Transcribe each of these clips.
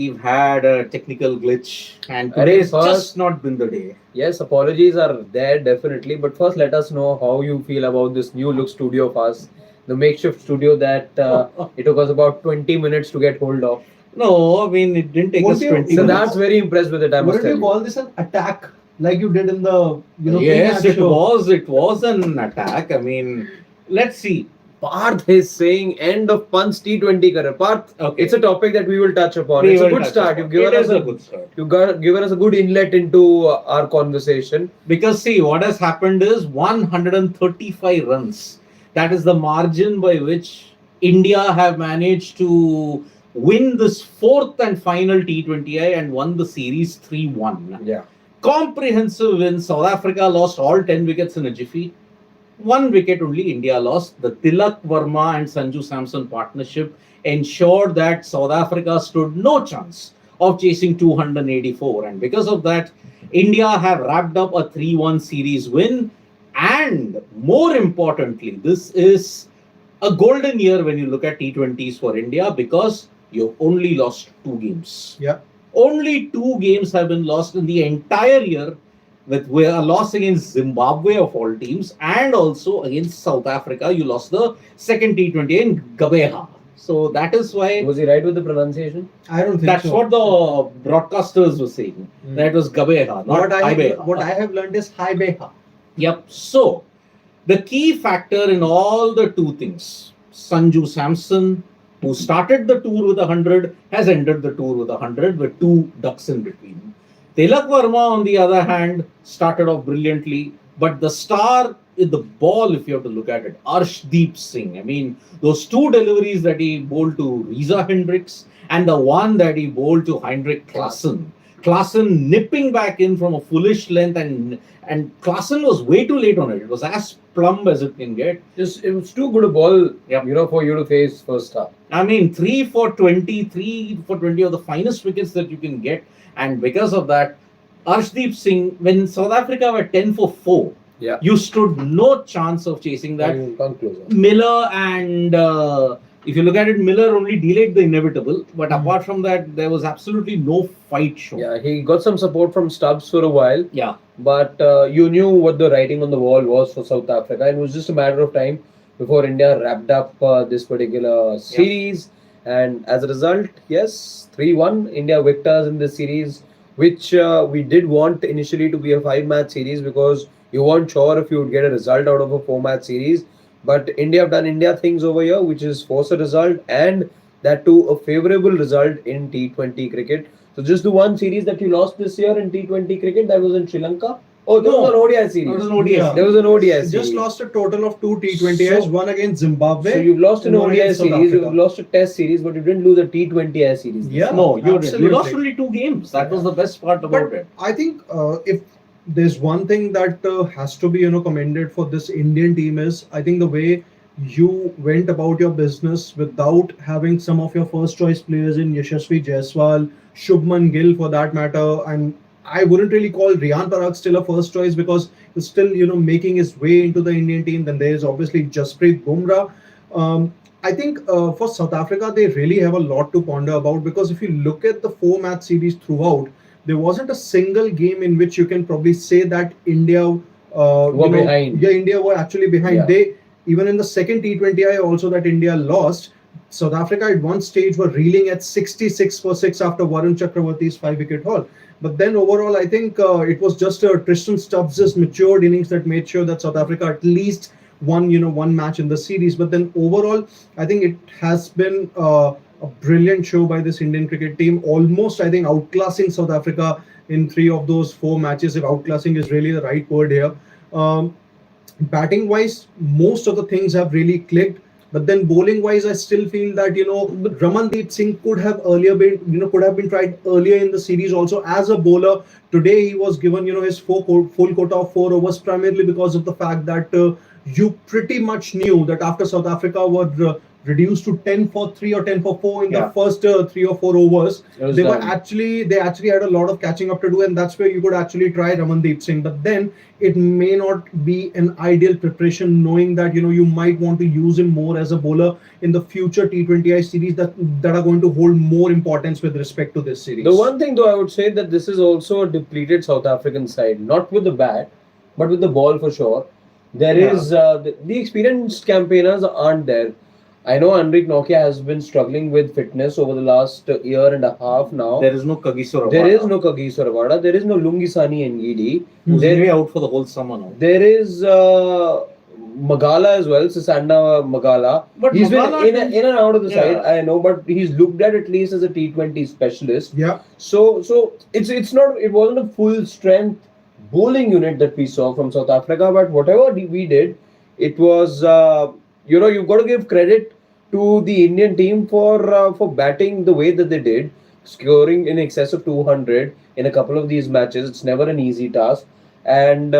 We've had a technical glitch, and Arey, today's first, just not been the day. yes, apologies are there definitely, but first let us know how you feel about this new look studio of us, the makeshift studio that it took us about 20 minutes to get hold of. No, I mean it didn't take us Won't you- 20 So minutes. that's very impressed with it, I must Wouldn't tell you you. call this an attack like you did in the Yes, pre-match it show? was. It was an attack. I mean, let's see. Parth is saying end of Punch T20 career. Parth, Okay. it's a topic that we will touch upon. We It's a will good touch start. upon. You've given It us is a good start. given us a good inlet into our conversation. Because see, what has happened is 135 runs. That is the margin by which India have managed to win this fourth and final T20I and won the series 3-1. Yeah. Comprehensive win. South Africa lost all 10 wickets in a jiffy. One wicket only India lost. The Tilak Verma and Sanju Samson partnership ensured that South Africa stood no chance of chasing 284. And because of that, India have wrapped up a 3-1 series win. And more importantly, this is a golden year when you look at T20s for India because you've only lost 2 games. Yeah. Only 2 games have been lost in the entire year, with a loss against Zimbabwe of all teams and also against South Africa. You lost the second T20 in Gabeha. So that is why. Was he right with the pronunciation? I don't think That's so. what the broadcasters were saying. That was Gabeha, not Ibeha. What I have learned is high beha. Yep. So the key factor in all the two things, Sanju Samson, who started the tour with 100, has ended the tour with 100 with 2 ducks in between. Tilak Verma, on the other hand, started off brilliantly, but the star in the ball, if you have to look at it, Arshdeep Singh. I mean, those 2 deliveries that he bowled to Riza Hendricks and the one that he bowled to Heinrich Klaassen. Klaassen nipping back in from a foolish length, and Klaassen was way too late on it. It was as plumb as it can get. Just it was too good a ball, Yep. for you to face first half. I mean, 3 for 20, 3 for 20 are the finest wickets that you can get. And because of that, Arshdeep Singh, when South Africa were 10 for 4, Yeah. you stood no chance of chasing that. You come closer. Miller and if you look at it, Miller only delayed the inevitable. But apart from that, there was absolutely no fight shown. Yeah, he got some support from Stubbs for a while, Yeah. but you knew what the writing on the wall was for South Africa. It was just a matter of time before India wrapped up this particular series. And as a result, yes, 3-1, India victors in this series, which we did want initially to be a 5-match series because you weren't sure if you would get a result out of a 4-match series. But India have done India things over here, which is force a result and that too a favorable result in T20 cricket. So just the one series that you lost this year in T20 cricket, that was in Sri Lanka. Oh, there was an ODI series. There was an ODI. Yeah. There was an ODI You series. just lost a total of 2 T20Is, So- one against Zimbabwe. So you've lost an and one ODI against South series, Africa. you've lost a Test series, but you didn't lose a T20I series. this Yeah. year. No, you didn't. You Absolutely. lost only 2 games. That was the best part about But it. I think if there's one thing that has to be commended for this Indian team is I think the way you went about your business without having some of your first choice players in Yashasvi Jaiswal, Shubman Gill for that matter, and I wouldn't really call Riyan Parag still a first choice because he's still making his way into the Indian team. Then there's obviously Jasprit Bumrah. I think for South Africa they really have a lot to ponder about because if you look at the 4-match series throughout, there wasn't a single game in which you can probably say that India Were behind. Yeah, India were actually behind. Yeah. They even in the second T20I also that India lost. South Africa at one stage were reeling at 66 for 6 after Varun Chakravarti's 5-wicket haul. But then overall, I think it was just Tristan Stubbs' matured innings that made sure that South Africa at least won, one match in the series. But then overall, I think it has been a brilliant show by this Indian cricket team. Almost, I think, outclassing South Africa in 3 of those 4 matches. If outclassing is really the right word here. Batting wise, most of the things have really clicked. But then bowling wise, I still feel that Ramandeep Singh could have been tried earlier in the series also as a bowler. Today he was given his full quota of 4 overs primarily because of the fact that you pretty much knew that after South Africa were reduced to 10 for 3 or 10 for 4 in Yeah. the first 3 or 4 overs. It was They were done. they actually had a lot of catching up to do, and that's where you could actually try Ramandeep Singh. But then it may not be an ideal preparation, knowing that you might want to use him more as a bowler in the future T20I series that are going to hold more importance with respect to this series. The one thing though, I would say that this is also a depleted South African side, not with the bat, but with the ball for sure. There Yeah. is the experienced campaigners aren't there. I know Enrique Nokia has been struggling with fitness over the last year and a half now. There is no Kagiso There is no Kagiso Rabada. There is no Lungisani Ngidi. Mhm. There There, out for the whole summer now. there is Magala as well, Sisanda Magala. But He's Magala been can- in and out of the Yeah. side, I know, but he's looked at least as a T20 specialist. Yeah. So it's not, it wasn't a full strength bowling unit that we saw from South Africa, but whatever we did, it was you've got to give credit to the Indian team for batting the way that they did, scoring in excess of 200 in a couple of these matches. It's never an easy task, and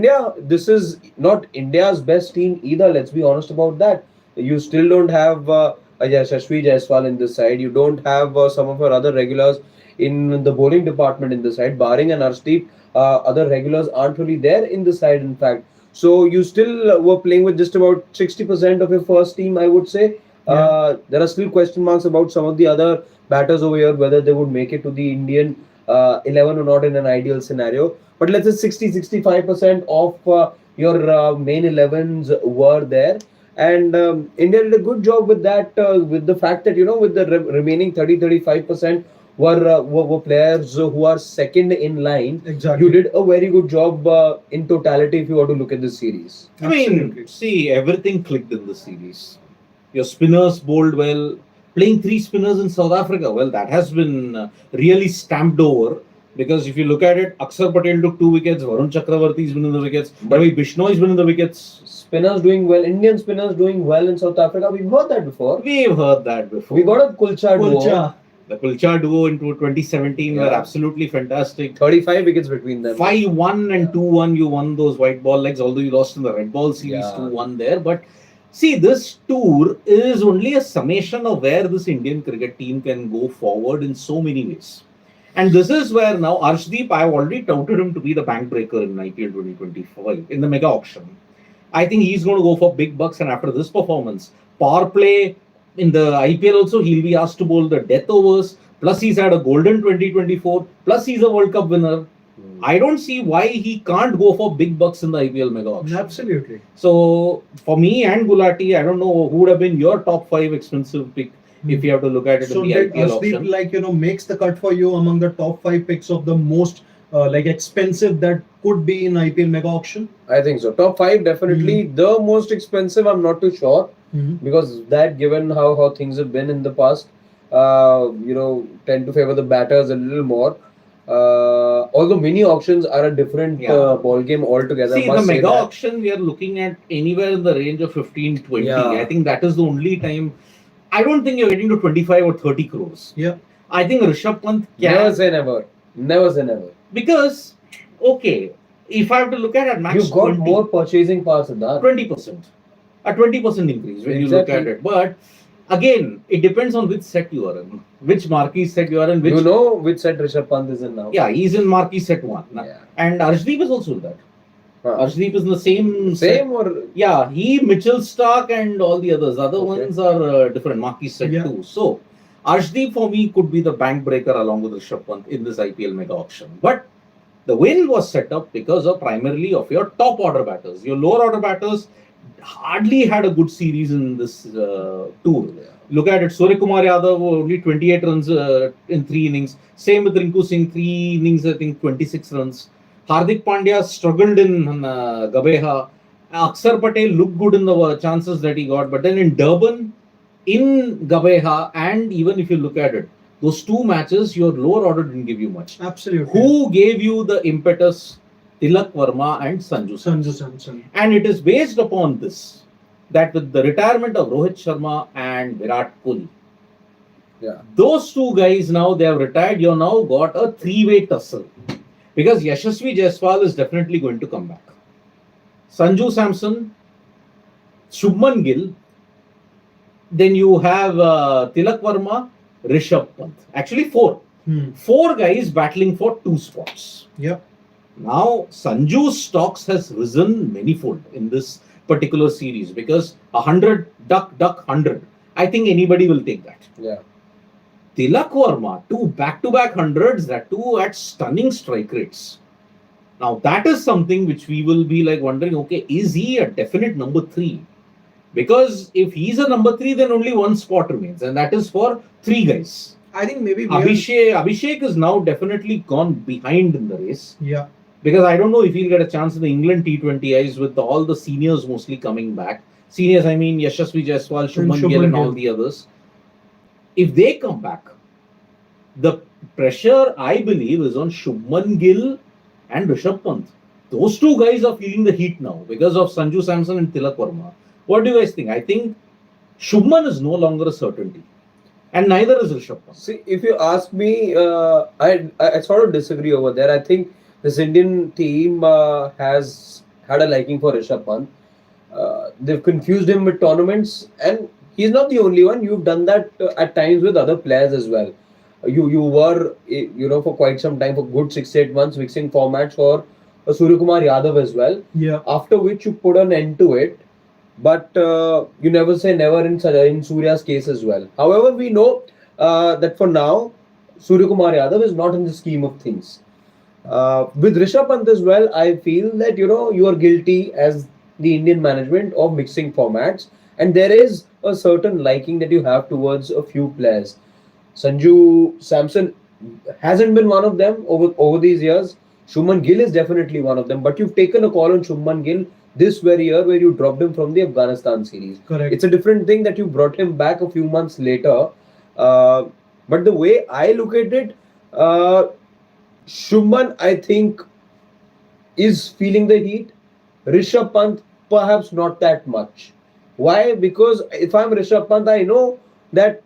yeah, this is not India's best team either. Let's be honest about that. You still don't have a Yashasvi Jaiswal in this side. You don't have some of our other regulars in the bowling department in the side, barring an Arshdeep. Other regulars aren't really there in the side, in fact. So you still were playing with just about 60% of your first team, I would say. There are still question marks about some of the other batters over here, whether they would make it to the Indian 11 or not in an ideal scenario. But let's say 60-65% of your main 11s were there. And India did a good job with that, with the fact that, with the remaining 30-35% were players who are second in line. Exactly. You did a very good job in totality if you were to look at this series. I mean, Absolutely. see, everything clicked in the series. Your spinners bowled well. Playing 3 spinners in South Africa, well, that has been really stamped over. Because if you look at it, Akshar Patel took 2 wickets, Varun Chakravarti's been in the wickets, Ravi Bishnoi has been in the wickets. Spinners doing well, Indian spinners doing well in South Africa. We've heard that before. We've heard that before. We got a Kulcha duo. Kulcha. The Kulcha duo in 2017 were Yeah. absolutely fantastic. 35 wickets between them. 5-1 and 2-1, you won those white ball legs, although you lost in the red ball series Yeah. 2-1 there. But see, this tour is only a summation of where this Indian cricket team can go forward in so many ways. And this is where now Arshdeep, I've already touted him to be the bank breaker in IPL 2025 in the mega auction. I think he's going to go for big bucks, and after this performance, power play in the IPL also, he'll be asked to bowl the death overs. Plus, he's had a golden 2024. Plus, he's a World Cup winner. I don't see why he can't go for big bucks in the IPL mega auction. Absolutely. So, for me and Gulati, I don't know who would have been your top 5 expensive pick if you have to look at it So in the did IPL auction. Arshdeep makes the cut for you among the top 5 picks of the most expensive that could be in IPL mega auction? I think so. Top 5 definitely. The most expensive, I'm not too sure. Because that, given how things have been in the past, tend to favor the batters a little more. Although mini auctions are a different Yeah. ball game altogether. See, I the must say mega that. auction, we are looking at anywhere in the range of 15-20. Yeah. I think that is the only time. I don't think you're getting to 25 or 30 crores. Yeah. I think Rishabh Pant Never can. say never. Never say never. Because, okay, if I have to look at it, max You've got 20, more purchasing power, Siddharth. 20%. A 20% increase when you look at Exactly. it. But again, it depends on which set you are in, which marquee set you are in, which. You know which set Rishabh Pant is in now. Yeah, he's in marquee set 1. Yeah. And Arshdeep is also in that. Huh. Arshdeep is in the same set. Same or Yeah, he, Mitchell Stark, and all the others. Other Okay. ones are different. Marquee set Yeah. too. So, Arshdeep for me could be the bank breaker along with Rishabh Pant in this IPL mega auction. But the win was set up because of primarily of your top order batters. Your lower order batters hardly had a good series in this tour. Look at it. Suryakumar Yadav only 28 runs in 3 innings. Same with Rinku Singh, 3 innings, I think 26 runs. Hardik Pandya struggled in Gabeha. Akshar Patel looked good in the chances that he got. But then in Durban, in Gabeha, and even if you look at it, those 2 matches, your lower order didn't give you much. Absolutely. Who gave you the impetus? Tilak Verma and Sanju. Sanju Samson. And it is based upon this, that with the retirement of Rohit Sharma and Virat Kohli, yeah. those 2 guys now they have retired. You've now got a 3-way tussle because Yashasvi Jaiswal is definitely going to come back. Sanju Samson, Shubman Gill, Then you have Tilak Verma, Rishabh Pant. Actually, four. Four guys battling for two spots. Yeah. Now, Sanju's stocks has risen manifold in this particular series because 100, duck, 100. I think anybody will take that. Yeah. Tilak Verma, two back-to-back hundreds, that too at stunning strike rates. Now, that is something which we will be like wondering, okay, is he a definite number 3? Because if he's a number 3, then only one spot remains, and that is for 3 guys. I think maybe Abhishek is now definitely gone behind in the race. Yeah. Because I don't know if he'll get a chance in the England T20Is with all the seniors mostly coming back. Seniors, I mean Yashasvi Jaiswal, Shubman Gill and all the others. If they come back, the pressure, I believe, is on Shubman Gill and Rishabh Pant. Those two guys are feeling the heat now because of Sanju Samson and Tilak Verma. What do you guys think? I think Shubman is no longer a certainty. And neither is Rishabh Pant. See, if you ask me, I sort of disagree over there. I think this Indian team has had a liking for Rishabh Pant. They've confused him with tournaments, and he's not the only one. You've done that at times with other players as well. You were, for quite some time, for good 6-8 months, mixing formats for Suryakumar Yadav as well. Yeah. After which you put an end to it. But you never say never in Surya's case as well. However, we know that for now, Suryakumar Yadav is not in the scheme of things. With Rishabh Pant as well, I feel that you are guilty as the Indian management of mixing formats, and there is a certain liking that you have towards a few players. Sanju Samson hasn't been one of them over these years. Shubman Gill is definitely one of them, but you've taken a call on Shubman Gill this very year where you dropped him from the Afghanistan series. Correct. It's a different thing that you brought him back a few months later. But the way I look at it, Shubman, I think, is feeling the heat. Rishabh Pant, perhaps not that much. Why? Because if I'm Rishabh Pant, I know that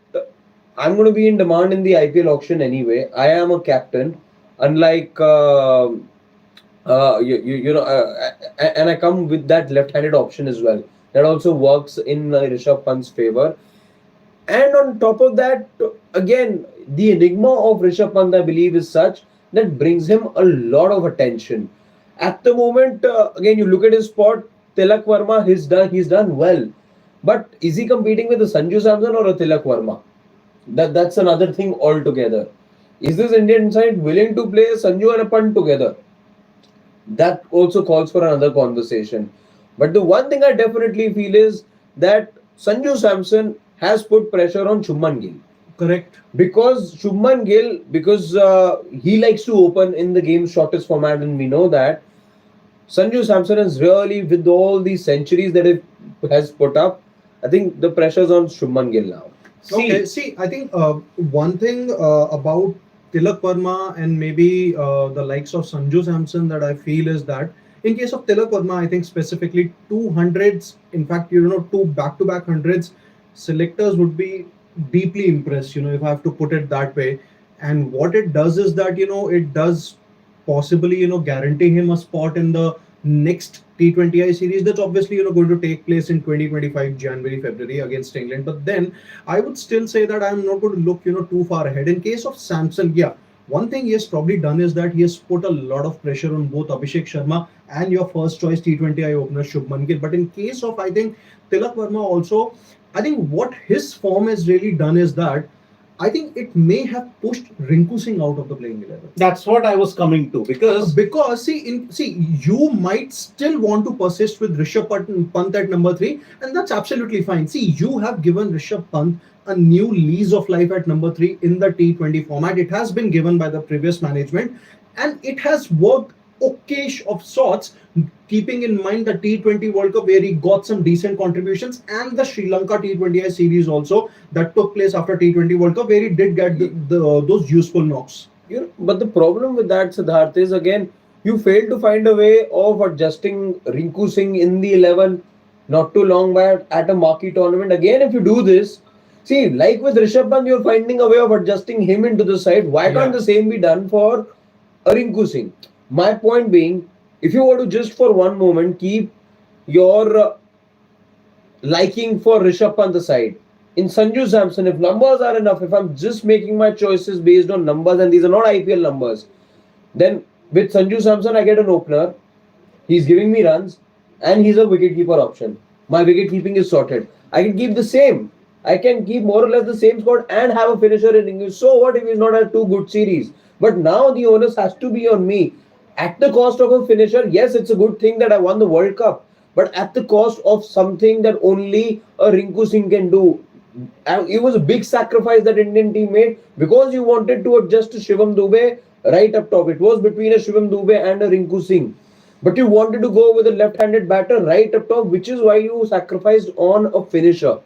I'm going to be in demand in the IPL auction anyway. I am a captain, unlike and I come with that left-handed option as well. That also works in Rishabh Pant's favor. And on top of that, again, the enigma of Rishabh Pant, I believe, is such that brings him a lot of attention. At the moment, again, you look at his spot, Tilak Verma, he's done well. But is he competing with a Sanju Samson or a Tilak Verma? That's another thing altogether. Is this Indian side willing to play Sanju and a Pant together? That also calls for another conversation. But the one thing I definitely feel is that Sanju Samson has put pressure on Shubman Gill. Correct. Because Shubman Gill, he likes to open in the game's shortest format, and we know that Sanju Samson is really, with all these centuries that he has put up, I think the pressure's on Shubman Gill now. See, I think one thing about Tilak Verma and maybe the likes of Sanju Samson that I feel is that in case of Tilak Verma, I think specifically 200s, in fact, two back-to-back hundreds, selectors would be deeply impressed, if I have to put it that way. And what it does is that, it does possibly, guarantee him a spot in the next T20I series that's obviously, going to take place in 2025, January, February against England. But then I would still say that I'm not going to look, too far ahead. In case of Samson, yeah, one thing he has probably done is that he has put a lot of pressure on both Abhishek Sharma and your first choice T20I opener Shubman Gill. But in case of, I think, Tilak Verma also, I think what his form has really done is that I think it may have pushed Rinku Singh out of the playing 11. That's what I was coming to because you might still want to persist with Rishabh Pant at number 3, and that's absolutely fine. See, you have given Rishabh Pant a new lease of life at number 3 in the T20 format. It has been given by the previous management, and it has worked okayish of sorts, keeping in mind the T20 World Cup where he got some decent contributions, and the Sri Lanka T20I series also that took place after T20 World Cup where he did get those useful knocks. But the problem with that, Siddharth, is again, you failed to find a way of adjusting Rinku Singh in the 11 not too long back at a marquee tournament. Again, if you do this, see, like with Rishabh Pant, you're finding a way of adjusting him into the side. Why can't the same be done for Rinku Singh? My point being, if you were to just for one moment keep your liking for Rishabh Pant aside, in Sanju Samson, if numbers are enough, if I'm just making my choices based on numbers, and these are not IPL numbers, then with Sanju Samson, I get an opener, he's giving me runs, and he's a wicketkeeper option. My wicket keeping is sorted. I can keep the same. I can keep more or less the same squad and have a finisher in English. So what if he's not had two good series? But now the onus has to be on me. At the cost of a finisher, yes, it's a good thing that I won the World Cup, but at the cost of something that only a Rinku Singh can do. And it was a big sacrifice that Indian team made because you wanted to adjust to Shivam Dube right up top. It was between a Shivam Dube and a Rinku Singh. But you wanted to go with a left-handed batter right up top, which is why you sacrificed on a finisher.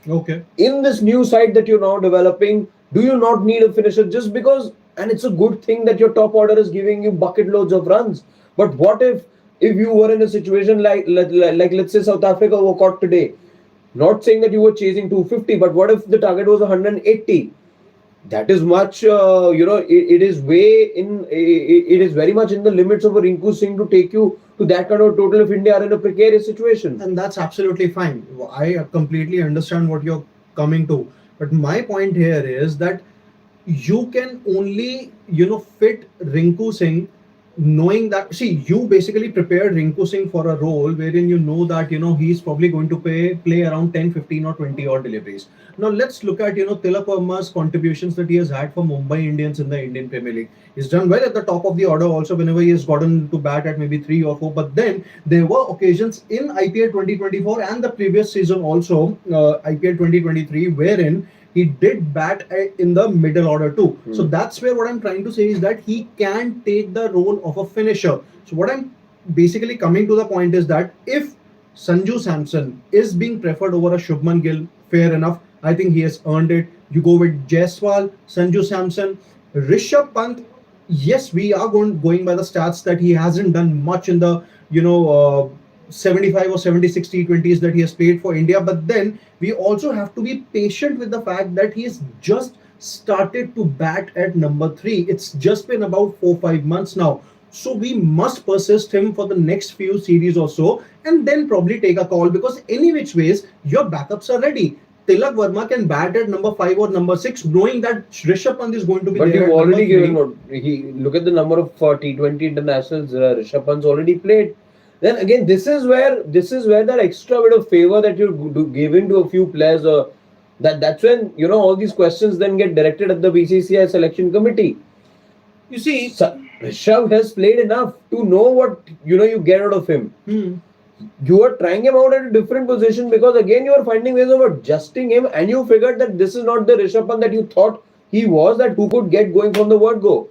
Okay. In this new side that you're now developing, do you not need a finisher just because? And it's a good thing that your top order is giving you bucket loads of runs. But what if you were in a situation like let's say South Africa were caught today? Not saying that you were chasing 250, but what if the target was 180? That is much, it is it is very much in the limits of a Rinku Singh to take you to that kind of total if India are in a precarious situation. And that's absolutely fine. I completely understand what you're coming to. But my point here is that you can only, fit Rinku Singh knowing that, see, you basically prepared Rinku Singh for a role wherein you know that, he's probably going to play around 10, 15 or 20 odd deliveries. Now let's look at, Tilak Verma's contributions that he has had for Mumbai Indians in the Indian Premier League. He's done well at the top of the order also whenever he has gotten to bat at maybe 3 or 4. But then there were occasions in IPL 2024 and the previous season also, IPL 2023, wherein he did bat in the middle order too. So that's where what I'm trying to say is that he can take the role of a finisher. So what I'm basically coming to the point is that if Sanju Samson is being preferred over a Shubman Gill, fair enough. I think he has earned it. You go with Jaiswal, Sanju Samson, Rishabh Pant. Yes, we are going by the stats that he hasn't done much in the 75 or 76 T20s that he has played for India. But then we also have to be patient with the fact that he has just started to bat at number 3. It's just been about 4-5 months now. So we must persist him for the next few series or so and then probably take a call, because any which ways your backups are ready. Tilak Verma can bat at number 5 or number 6 knowing that Rishabh Pant is going to be but there. But you've already given look at the number of T20 internationals Rishabh Pant's already played. Then again, this is where that extra bit of favor that you're giving to a few players, that's when all these questions then get directed at the BCCI selection committee. You see, Rishabh has played enough to know what you get out of him. You are trying him out at a different position because again you are finding ways of adjusting him, and you figured that this is not the Rishabh Pant that you thought he was, that who could get going from the word go.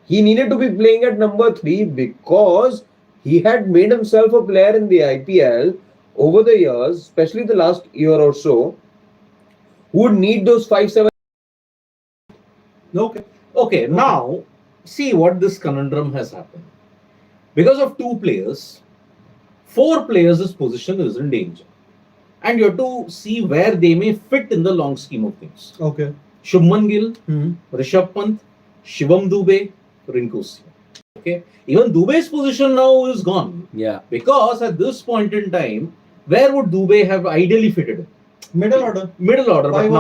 He needed to be playing at number 3 because he had made himself a player in the IPL over the years, especially the last year or so, who would need those 5-7. Okay. Now see what this conundrum has happened. Because of 2 players, 4 players' position is in danger. And you have to see where they may fit in the long scheme of things. Okay. Shubman Gill, Rishabh Pant, Shivam Dube, Rinku Singh. Okay. Even Dube's position now is gone. Yeah. Because at this point in time, where would Dube have ideally fitted in? Middle order. But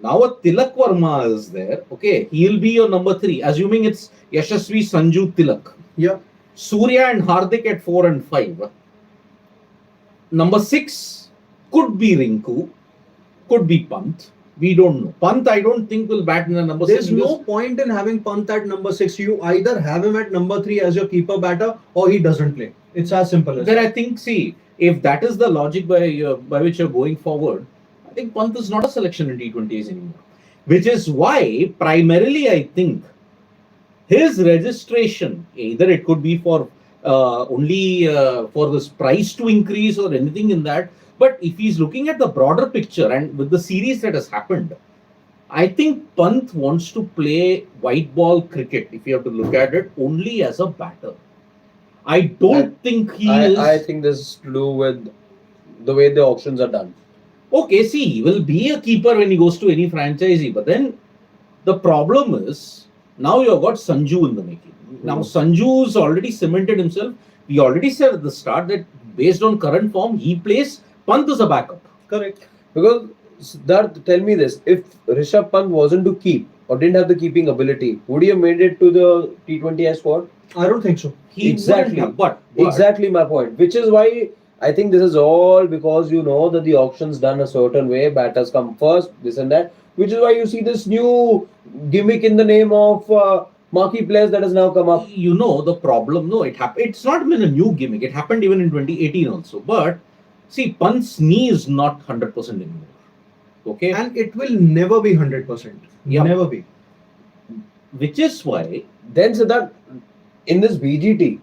now a Tilak Verma is there. Okay. He'll be your number 3, assuming it's Yashasvi, Sanju, Tilak. Yeah. Surya and Hardik at 4 and 5. Number 6 could be Rinku, could be Pant. We don't know. Pant, I don't think will bat in the number 6. There's no point in having Pant at number 6. You either have him at number 3 as your keeper batter, or he doesn't play. It's as simple as that. Then I think, see, if that is the logic by which you're going forward, I think Pant is not a selection in T20s anymore. Which is why, primarily, I think his registration, either it could be for only for this price to increase or anything in that. But if he's looking at the broader picture and with the series that has happened, I think Pant wants to play white ball cricket, if you have to look at it, only as a batter. I don't think he is. I think this is to do with the way the auctions are done. Okay, see, he will be a keeper when he goes to any franchisee. But then the problem is, now you've got Sanju in the making. Now Sanju's already cemented himself. We already said at the start that based on current form, he plays Pant as a backup. Correct. Because Siddharth, tell me this: if Rishabh Pant wasn't to keep or didn't have the keeping ability, would he have made it to the T20I squad? I don't think so. He Exactly. wouldn't have, but Exactly my point. Which is why I think this is all because you know that the auction's done a certain way, batters come first, this and that. Which is why you see this new gimmick in the name of marquee players that has now come up. you know the problem. No, it happened. It's not been a new gimmick. It happened even in 2018 also. But see, Pant's knee is not 100% anymore. Okay, And it will never be 100%. Yeah. Never be. which is why Then Siddharth, in this BGT,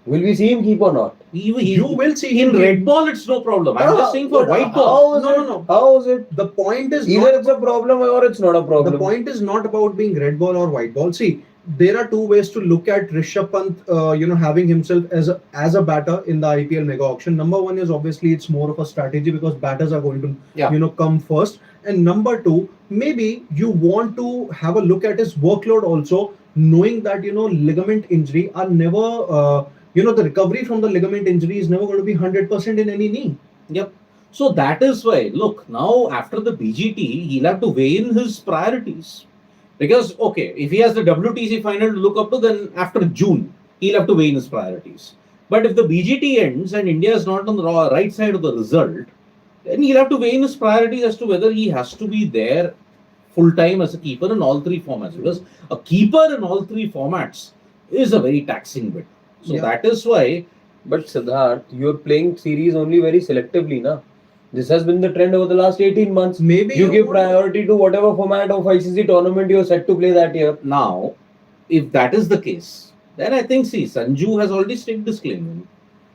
will we see him keep or not? You will see in him red ball. It's no problem. I'm just saying for But white ball. How is No, it? no, no. How is it? The point is Either not it's a problem or it's not a problem. the point is not about being red ball or white ball. See, there are two ways to look at Rishabh Pant, having himself as a batter in the IPL mega auction. Number one is obviously it's more of a strategy because batters are going to, Yeah. come first. And number two, maybe you want to have a look at his workload also, knowing that ligament injury are never, the recovery from the ligament injury is never going to be 100% in any knee. Yep. So that is why, look, now after the BGT, he'll have to weigh in his priorities. Because, okay, if he has the WTC final to look up to, then after June, he'll have to weigh in his priorities. But if the BGT ends and India is not on the right side of the result, then he'll have to weigh in his priorities as to whether he has to be there full time as a keeper in all three formats. Because a keeper in all three formats is a very taxing bit. So Yeah. that is why. But Siddharth, you're playing series only very selectively, na? This has been the trend over the last 18 months. Maybe You give want- priority to whatever format of ICC tournament you're set to play that year. Now, if that is the case, then I think, see, Sanju has already stated this claim.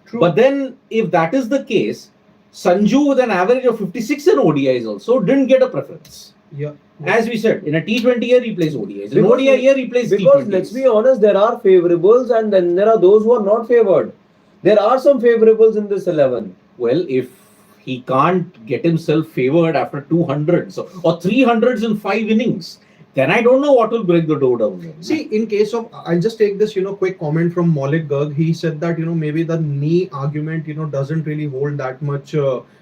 True. But then, if that is the case, Sanju with an average of 56 in ODIs also didn't get a preference. Yeah. As we said, in a T20 year, he plays ODIs. In Because- ODI year, he plays Because T20s. let's be honest, there are favourables and then there are those who are not favoured. There are some favourables in this 11. Well, if he can't get himself favored after 200s or 300s in 5 innings, then I don't know what will break the door down. Then. See, in case of, I'll just take this, quick comment from Maulik Garg. He said that, maybe the knee argument, doesn't really hold that much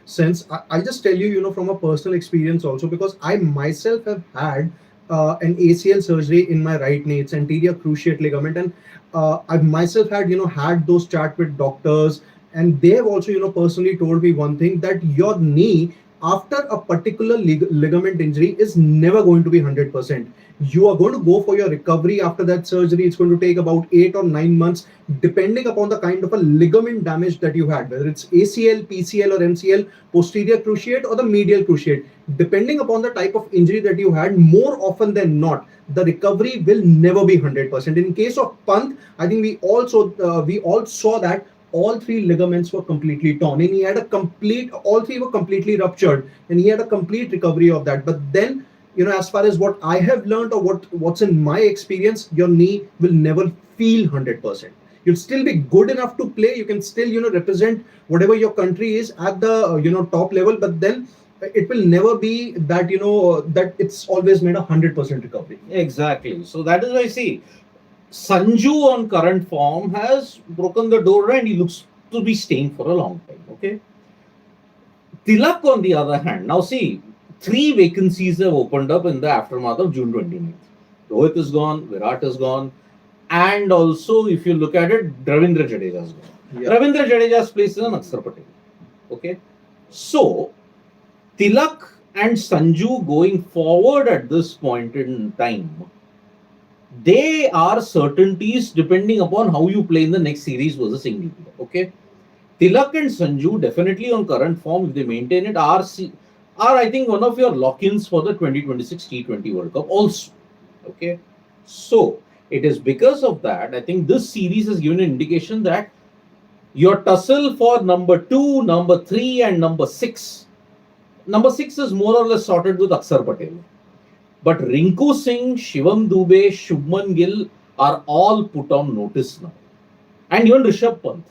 sense. I'll just tell you, from a personal experience also, because I myself have had an ACL surgery in my right knee. It's anterior cruciate ligament. And I've myself had, had those chat with doctors. And they have also, personally told me one thing, that your knee after a particular ligament injury is never going to be 100%. You are going to go for your recovery after that surgery. It's going to take about 8 or 9 months, depending upon the kind of a ligament damage that you had, whether it's ACL, PCL, or MCL, posterior cruciate, or the medial cruciate. Depending upon the type of injury that you had, more often than not, the recovery will never be 100%. In case of Pant, I think we all saw that all three ligaments were completely torn and he had all three were completely ruptured and he had a complete recovery of that. But then, as far as what I have learned or what's in my experience, your knee will never feel 100%. You'll still be good enough to play. You can still, represent whatever your country is at the, top level, but then it will never be that, that it's always made 100% recovery. Exactly. So that is why I see Sanju on current form has broken the door and he looks to be staying for a long time. Okay. Tilak, on the other hand, now see, 3 vacancies have opened up in the aftermath of June 29th. Rohit is gone, Virat is gone, and also if you look at it, Ravindra Jadeja is gone. Yeah. Ravindra Jadeja's place is an Akshar Patel. Okay. So, Tilak and Sanju going forward at this point in time, they are certainties depending upon how you play in the next series versus England. Okay. Tilak and Sanju definitely on current form, if they maintain it, are I think one of your lock-ins for the 2026 T20 World Cup also. Okay. So, it is because of that, I think this series has given an indication that your tussle for number 2, number 3 and number 6. Number 6 is more or less sorted with Akshar Patel. But Rinku Singh, Shivam Dube, Shubman Gill are all put on notice now. And even Rishabh Pant.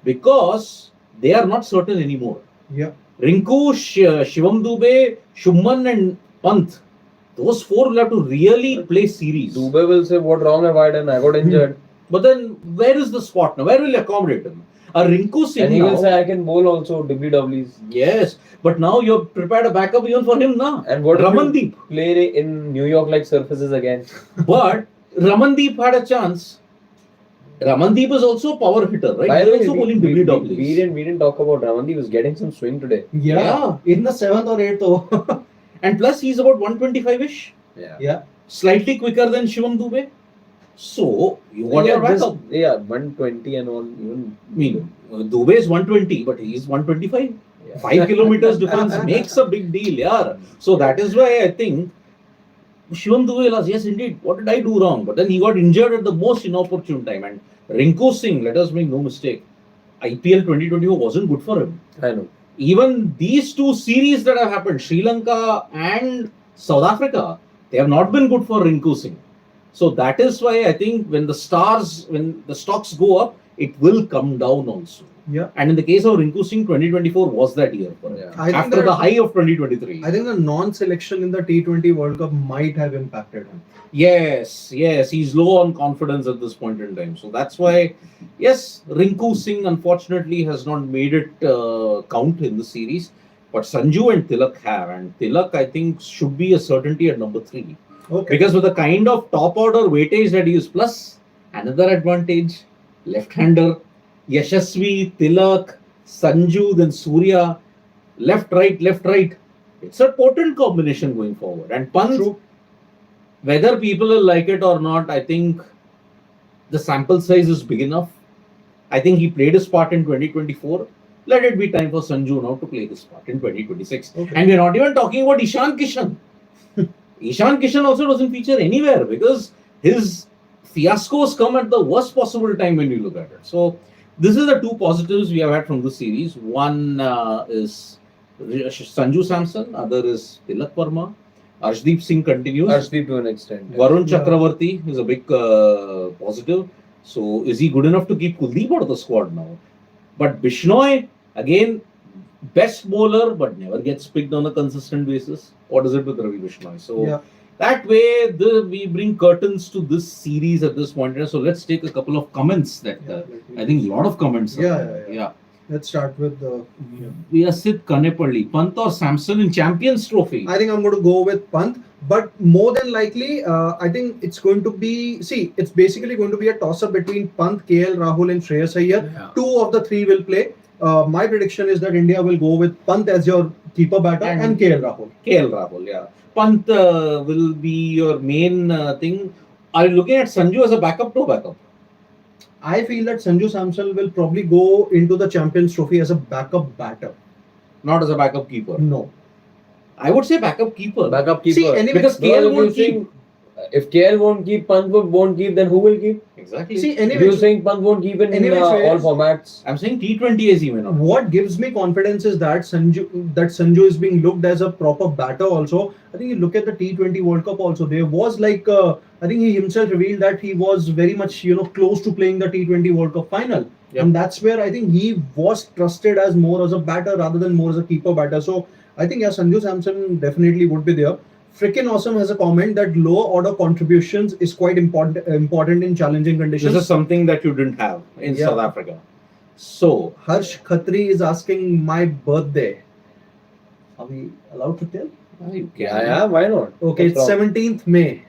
Because they are not certain anymore. Yeah. Rinku, Shivam Dube, Shubman and Pant, those 4 will have to really play series. Dubey will say, what wrong have I done? I got injured. But then, where is the spot now? Where will you accommodate him? A Rinku Singh And he now, will say, I can bowl also WWs. yes, but now you've prepared a backup even for him now. And what if you Ramandeep. play in New York like surfaces again? But Ramandeep had a chance. Ramandeep is also a power hitter, right? By He's the way, also bowling WWs. we didn't talk about Ramandeep. He was getting some swing today. Yeah, in the 7th or 8th over. And plus, he's about 125-ish. Yeah. Yeah. Slightly quicker than Shivam Dube. So, you got your backup. Yeah, 120 and all. Even I mean, Dube is 120, but he's 125. yeah. 5 kilometers difference makes a big deal, yeah. So that is why I think Shivam Dube lost. Yes, indeed. What did I do wrong? But then he got injured at the most inopportune time. And Rinku Singh, let us make no mistake, IPL 2024 wasn't good for him. I know. Even these two series that have happened, Sri Lanka and South Africa, they have not been good for Rinku Singh. So that is why I think when the stocks go up, it will come down also. Yeah. And in the case of Rinku Singh, 2024 was that year for him. Yeah. I think After that- the high of 2023. I think the non-selection in the T20 World Cup might have impacted him. Yes, he's low on confidence at this point in time. So that's why, yes, Rinku Singh unfortunately has not made it count in the series. But Sanju and Tilak have. And Tilak, I think, should be a certainty at number 3. Okay. Because with the kind of top order weightage that he is, plus another advantage, left-hander, Yashasvi, Tilak, Sanju, then Surya, left, right. It's a potent combination going forward. And Pant, True. whether people will like it or not, I think the sample size is big enough. I think he played his part in 2024. Let it be time for Sanju now to play his part in 2026. Okay. And we're not even talking about Ishan Kishan. Ishan Kishan also doesn't feature anywhere because his fiascos come at the worst possible time when you look at it. So, this is the two positives we have had from this series. One is Sanju Samson, other is Tilak Verma. Arshdeep Singh continues. Arshdeep to an extent. Yeah. Varun Chakravarti is a big positive. So, is he good enough to keep Kuldeep out of the squad now? But Bishnoi, again, best bowler, but never gets picked on a consistent basis. What is it with Ravi Bishnoi? So, Yeah. that way, we bring curtains to this series at this point. So, let's take a couple of comments that I think a lot of comments. Yeah. Let's start with the. Vyasit Kanepalli, Pant or Samson in Champions Trophy? I think I'm going to go with Pant, but more than likely, I think it's going to be. See, it's basically going to be a toss-up between Pant, KL Rahul, and Shreyas Iyer. Yeah. 2 of the 3 will play. My prediction is that India will go with Pant as your keeper batter and KL Rahul. KL Rahul, yeah. Pant will be your main thing. Are you looking at Sanju as a backup to backup? I feel that Sanju Samson will probably go into the Champions Trophy as a backup batter. Not as a backup keeper. No. I would say backup keeper. Backup keeper. See, anyway, Because Because KL if won't you think if KL won't keep, Pant won't keep, then who will keep? Exactly. See, If anyway, you're saying Pant won't keep in Anyway, all Shreyas- formats. I'm saying T20 is even. what gives me confidence is that Sanju is being looked as a proper batter also. I think you look at the T20 World Cup also. There was like I think he himself revealed that he was very much close to playing the T20 World Cup final. Yep. And that's where I think he was trusted as more as a batter rather than more as a keeper batter. So I think Sanju Samson definitely would be there. Freaking Awesome has a comment that lower order contributions is quite important in challenging conditions. This is something that you didn't have in Yeah. South Africa. So, Harsh Khatri is asking my birthday. Are we allowed to tell? you can. Yeah, why not? Okay, What's it's wrong? 17th May.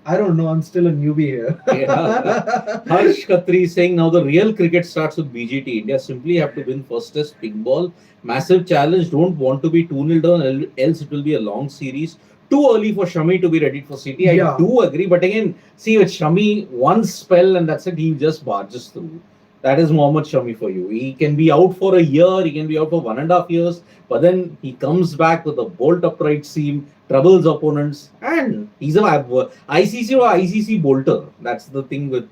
I don't know. I'm still a newbie here. Yeah. Harsh Khatri is saying now the real cricket starts with BGT. India simply have to win first test, pink ball. Massive challenge. Don't want to be 2-0 down, else it will be a long series. Too early for Shami to be ready for City. I Yeah. do agree. But again, see with Shami, one spell and that's it. He just barges through. That is Mohammad Shami for you. He can be out for a year. He can be out for 1.5 years. But then he comes back with a bolt upright seam, troubles opponents, and he's a ICC or ICC bolter. That's the thing with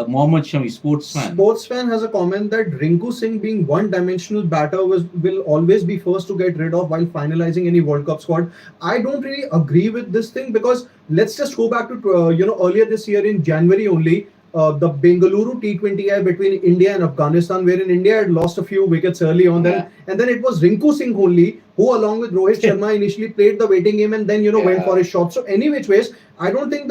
Mohammad Shami, sports fan. Sports fan has a comment that Rinku Singh being one-dimensional batter will always be first to get rid of while finalizing any World Cup squad. I don't really agree with this thing because let's just go back to earlier this year in January only. the Bengaluru T20I between India and Afghanistan, wherein India had lost a few wickets early on. And then it was Rinku Singh only who, along with Rohit Sharma, initially played the waiting game and then went for his shot. So any which ways, I don't think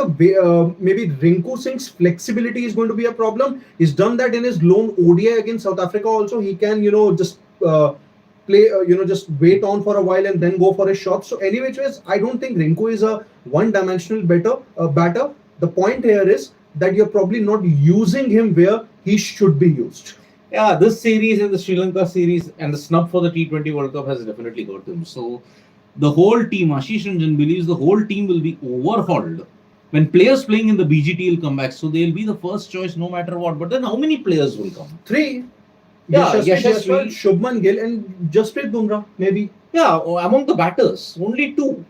maybe Rinku Singh's flexibility is going to be a problem. He's done that in his lone ODI against South Africa. Also, he can just play, just wait on for a while and then go for a shot. So any which ways, I don't think Rinku is a one-dimensional batter. The point here is that you're probably not using him where he should be used. Yeah, this series and the Sri Lanka series and the snub for the T20 World Cup has definitely got him. So the whole team, Ashish Ranjan believes the whole team will be overhauled when players playing in the BGT will come back. So they'll be the first choice no matter what. But then how many players will come? 3. Yeah, Yashasvi, Shubman Gill and Jasprit Bumrah, maybe. Yeah, among the batters, only 2.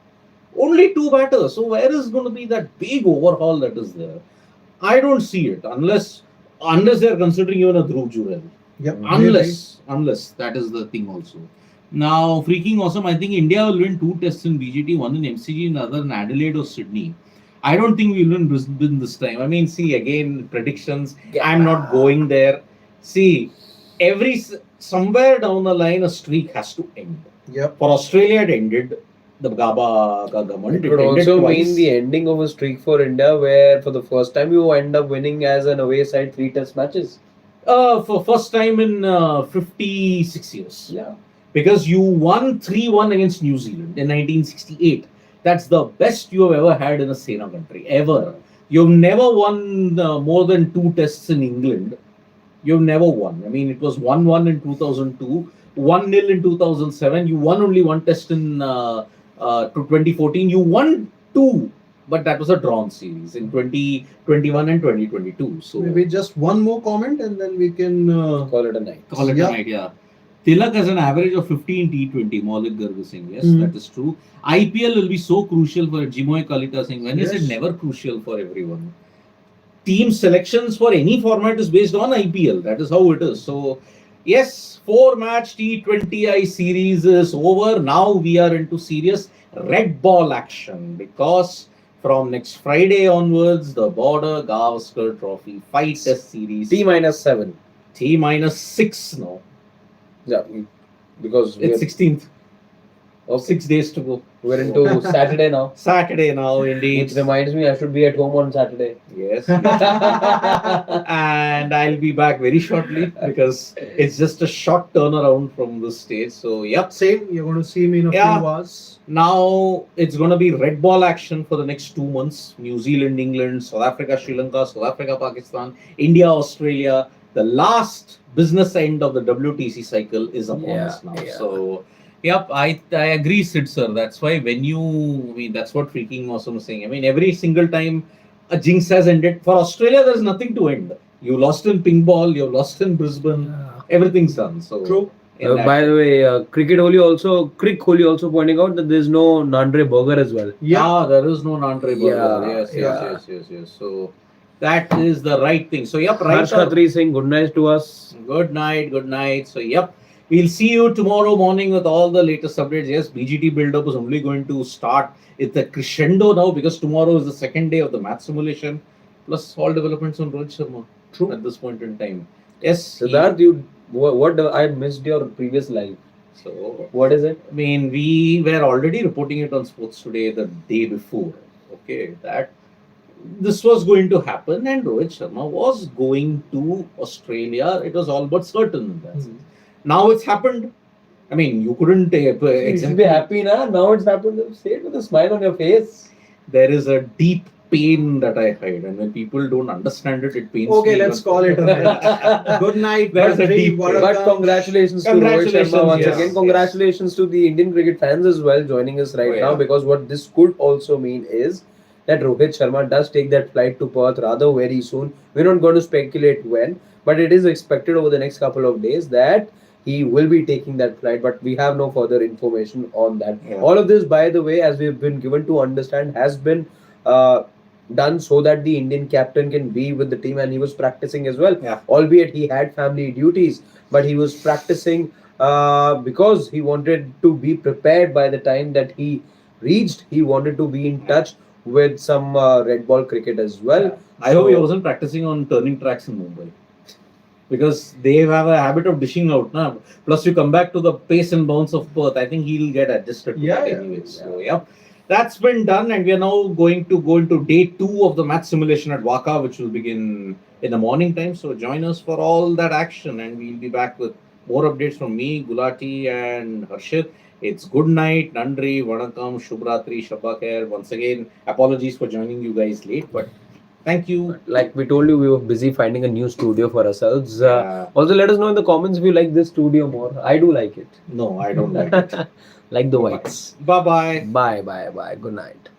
Only 2 batters. So where is going to be that big overhaul that is there? I don't see it unless they are considering even a Dhruv Jurel. Yep. Unless that is the thing also. Now, freaking awesome. I think India will win 2 tests in BGT, one in MCG and the other in Adelaide or Sydney. I don't think we'll win Brisbane this time. I mean, see, again, predictions. I'm not going there. See, somewhere down the line, a streak has to end. Yep. For Australia, it ended. The Gaba government. It could also mean the ending of a streak for India, where for the first time you end up winning as an away side 3 test matches. For first time in 56 years. Yeah. Because you won 3-1 against New Zealand in 1968. That's the best you have ever had in a Sena country, ever. You've never won more than 2 tests in England. You've never won. I mean, it was 1-1 in 2002, 1-0 in 2007. You won only 1 test in 2014. You won 2, but that was a drawn series in 2021 and 2022. So maybe just one more comment and then we can call it a night. Call it a night, yeah. Tilak has an average of 15 T20. Maulik Garg Singh, yes, that is true. IPL will be so crucial for Jimoy Kalita Singh. When is it never crucial for everyone? Team selections for any format is based on IPL. That is how it is. So, yes, 4-match T20I series is over. Now we are into serious red ball action because from next Friday onwards, the Border Gavaskar Trophy 5-test series. T-7. T-6 now. Yeah, because it's 16th. Oh, 6 days to go. We're into Saturday now. Saturday now, indeed. Which reminds me, I should be at home on Saturday. Yes. And I'll be back very shortly because it's just a short turnaround from this stage. So, yep. Same. You're going to see me in a few hours. Now it's going to be red ball action for the next 2 months. New Zealand, England, South Africa, Sri Lanka, South Africa, Pakistan, India, Australia. The last business end of the WTC cycle is upon us now. Yeah. So, yep, I agree, Sid sir. That's why that's what freaking awesome is saying. I mean, every single time a jinx has ended, for Australia, there's nothing to end. You lost in ping ball, you lost in Brisbane, everything's done. So true. By the way, Crick Kohli also pointing out that there's no Nandre Burger as well. Yeah, there is no Nandre Burger. Yes. So that is the right thing. So, yep, right. Harsh Khatri saying good night to us. Good night. So, yep. We'll see you tomorrow morning with all the latest updates. Yes, BGT build-up is only going to start. It's a crescendo now because tomorrow is the second day of the match simulation. Plus all developments on Rohit Sharma. True. At this point in time. Yes. Siddharth, I missed your previous live. So, what is it? I mean, we were already reporting it on Sports Today the day before. Okay, that this was going to happen and Rohit Sharma was going to Australia. It was all but certain in that sense. Now it's happened. I mean, you couldn't You should be happy now. Now it's happened. Say it with a smile on your face. There is a deep pain that I hide, and when people don't understand it, it pains me. Okay, let's call it a night. Good night. There's a deep But congratulations to Rohit Sharma once again. Congratulations to the Indian cricket fans as well joining us right now, because what this could also mean is that Rohit Sharma does take that flight to Perth rather very soon. We're not going to speculate when, but it is expected over the next couple of days that he will be taking that flight, but we have no further information on that. All of this, by the way, as we've been given to understand, has been done so that the Indian captain can be with the team, and he was practicing as well. Albeit he had family duties, but he was practicing because he wanted to be prepared by the time that he reached. He wanted to be in touch with some red ball cricket as well. I hope he So- wasn't practicing on turning tracks in Mumbai. Because they have a habit of dishing out. Na? Plus, you come back to the pace and bounce of Perth. I think he'll get adjusted to Yeah, that yeah. anyway. So, yeah. That's been done, and we are now going to go into day 2 of the match simulation at Waka, which will begin in the morning time. So, join us for all that action, and we'll be back with more updates from me, Gulati, and Harshit. It's good night, Nandri, Vanakkam, Shubhratri, Shabba. Once again, apologies for joining you guys late, but thank you. Like we told you, we were busy finding a new studio for ourselves. Yeah. Also, let us know in the comments if you like this studio more. I do like it. No, I don't like it. Like the whites. Bye bye. Bye, bye, bye. Good night.